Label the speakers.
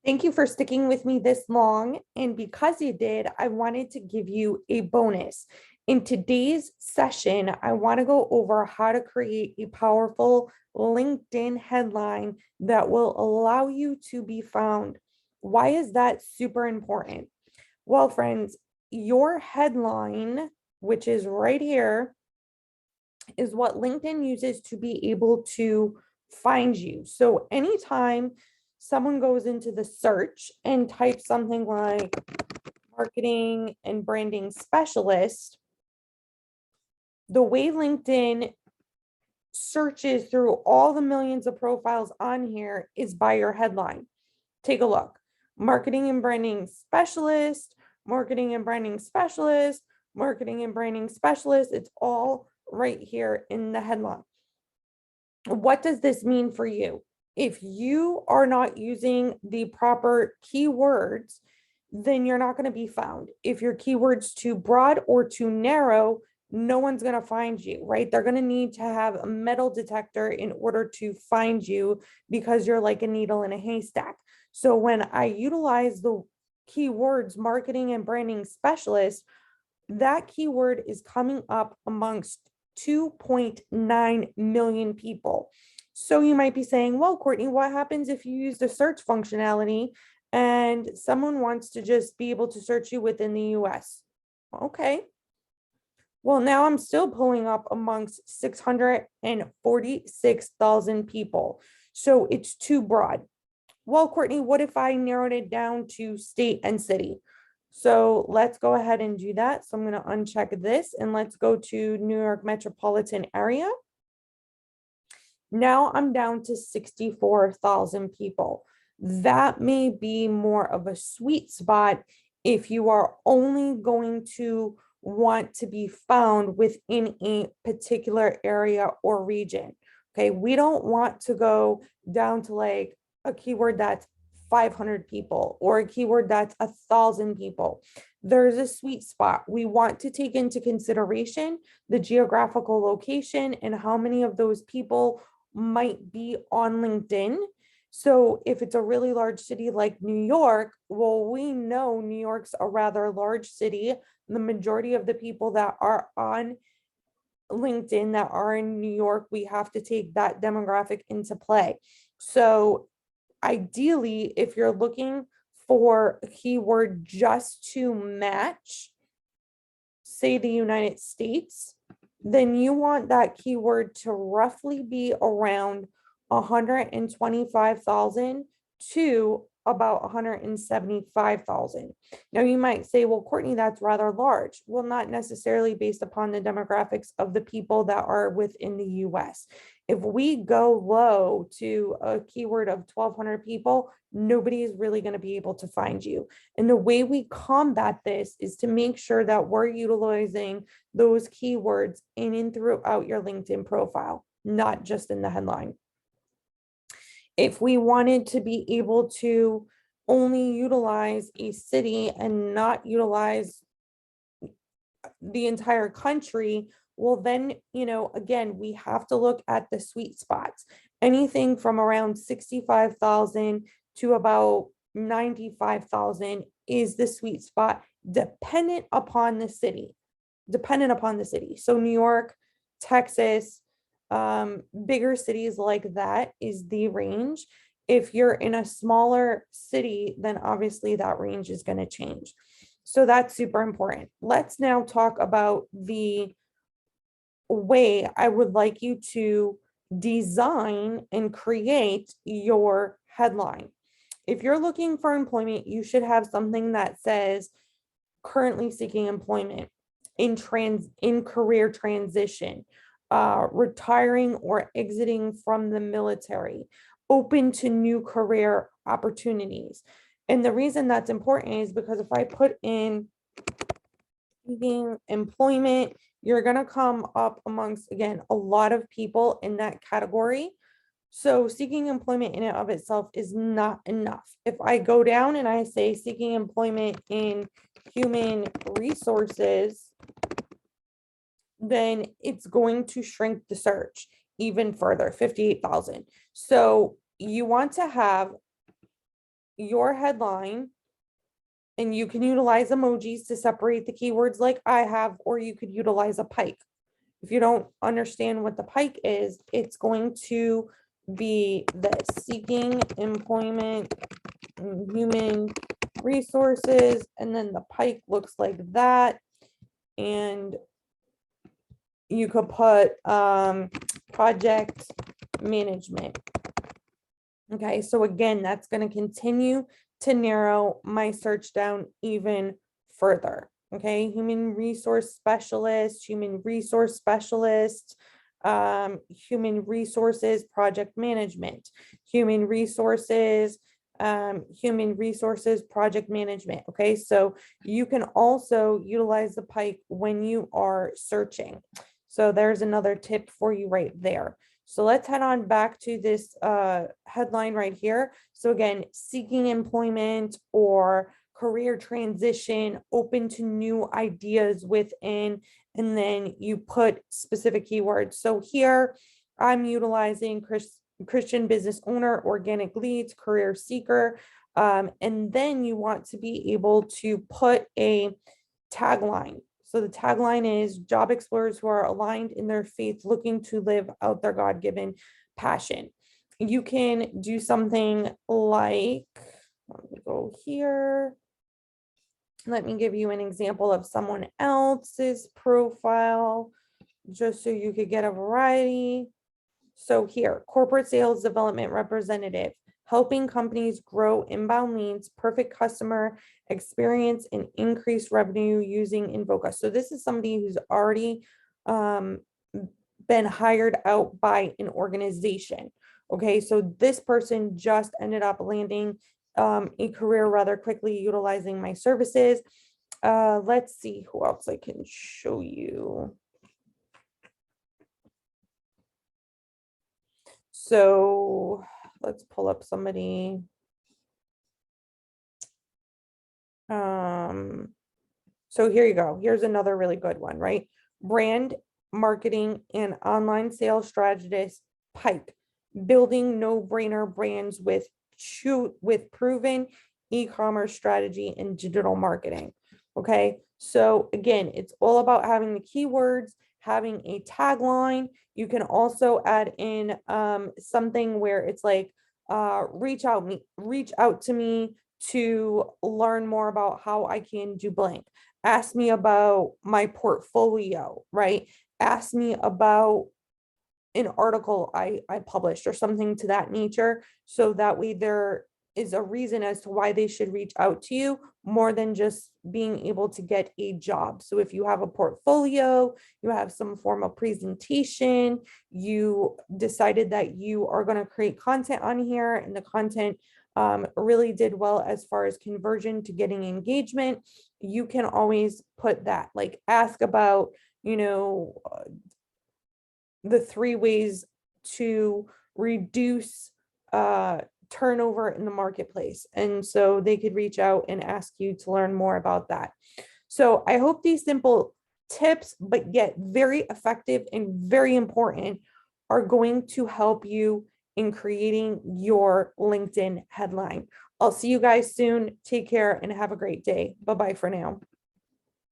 Speaker 1: Thank you for sticking with me this long. And because you did, I wanted to give you a bonus. In today's session, I want to go over how to create a powerful LinkedIn headline that will allow you to be found. Why is that super important? Well, friends, your headline, which is right here, is what LinkedIn uses to be able to find you. So anytime someone goes into the search and types something like marketing and branding specialist, the way LinkedIn searches through all the millions of profiles on here is by your headline. Take a look. Marketing and branding specialist, marketing and branding specialist, marketing and branding specialist. It's all right here in the headline. What does this mean for you? If you are not using the proper keywords, then you're not going to be found. If your keyword's too broad or too narrow, no one's going to find you, right? They're going to need to have a metal detector in order to find you because you're like a needle in a haystack. So when I utilize the keywords marketing and branding specialist, that keyword is coming up amongst 2.9 million people. So you might be saying, well, Courtney, what happens if you use the search functionality and someone wants to just be able to search you within the US? Okay. Well, now I'm still pulling up amongst 646,000 people. So it's too broad. Well, Courtney, what if I narrowed it down to state and city? So let's go ahead and do that. So I'm going to uncheck this and let's go to New York metropolitan area. Now I'm down to 64,000 people. That may be more of a sweet spot if you are only going to want to be found within a particular area or region. Okay, we don't want to go down to like a keyword that's 500 people or a keyword that's 1,000 people. There's a sweet spot. We want to take into consideration the geographical location and how many of those people might be on LinkedIn. So if it's a really large city like New York, well, we know New York's a rather large city. The majority of the people that are on LinkedIn that are in New York, we have to take that demographic into play. So ideally, if you're looking for a keyword just to match, say, the United States, then you want that keyword to roughly be around 125,000 to about 175,000. Now you might say, well, Courtney, that's rather large. Well, not necessarily based upon the demographics of the people that are within the US. If we go low to a keyword of 1,200 people, nobody is really going to be able to find you. And the way we combat this is to make sure that we're utilizing those keywords in and throughout your LinkedIn profile, not just in the headline. If we wanted to be able to only utilize a city and not utilize the entire country, well, then, again, we have to look at the sweet spots. Anything from around 65,000 to about 95,000 is the sweet spot, dependent upon the city. So New York, Texas, bigger cities like that is the range. If you're in a smaller city, then obviously that range is going to change. So that's super important. Let's now talk about the way I would like you to design and create your headline. If you're looking for employment, you should have something that says currently seeking employment, in career transition, retiring or exiting from the military, open to new career opportunities. And the reason that's important is because if I put in seeking employment, you're going to come up amongst, again, a lot of people in that category. So seeking employment in and of itself is not enough. If I go down and I say seeking employment in human resources, then it's going to shrink the search even further, 58,000. So you want to have your headline, and you can utilize emojis to separate the keywords like I have, or you could utilize a pike. If you don't understand what the pike is, it's going to be this: seeking employment, human resources, and then the pike looks like that. And you could put project management. Okay, so again, that's going to continue to narrow my search down even further. Okay, human resource specialist, human resources, project management, human resources, project management. Okay, so you can also utilize the pike when you are searching. So there's another tip for you right there. So let's head on back to this headline right here. So again, seeking employment or career transition, open to new ideas within, and then you put specific keywords. So here I'm utilizing Christian business owner, organic leads, career seeker. And then you want to be able to put a tagline. So the tagline is job explorers who are aligned in their faith, looking to live out their God-given passion. You can do something like, let me go here. Let me give you an example of someone else's profile, just so you could get a variety. So here, corporate sales development representative, helping companies grow inbound leads, perfect customer experience, and increase revenue using Invoca. So this is somebody who's already been hired out by an organization. Okay, so this person just ended up landing a career rather quickly utilizing my services. Let's see who else I can show you. So let's pull up somebody. So here you go. Here's another really good one, right? Brand marketing and online sales strategist, Pike, building no-brainer brands with proven e-commerce strategy and digital marketing. Okay, so again, it's all about having the keywords, having a tagline. You can also add in something where it's like reach out to me to learn more about how I can do blank. Ask me about my portfolio, right? Ask me about an article I published or something to that nature. So that way there is a reason as to why they should reach out to you more than just being able to get a job. So if you have a portfolio, you have some form of presentation, you decided that you are going to create content on here, and the content really did well as far as conversion to getting engagement, you can always put that, like ask about, the 3 ways to reduce turnover in the marketplace. And so they could reach out and ask you to learn more about that. So I hope these simple tips, but yet very effective and very important, are going to help you in creating your LinkedIn headline. I'll see you guys soon. Take care and have a great day. Bye-bye for now.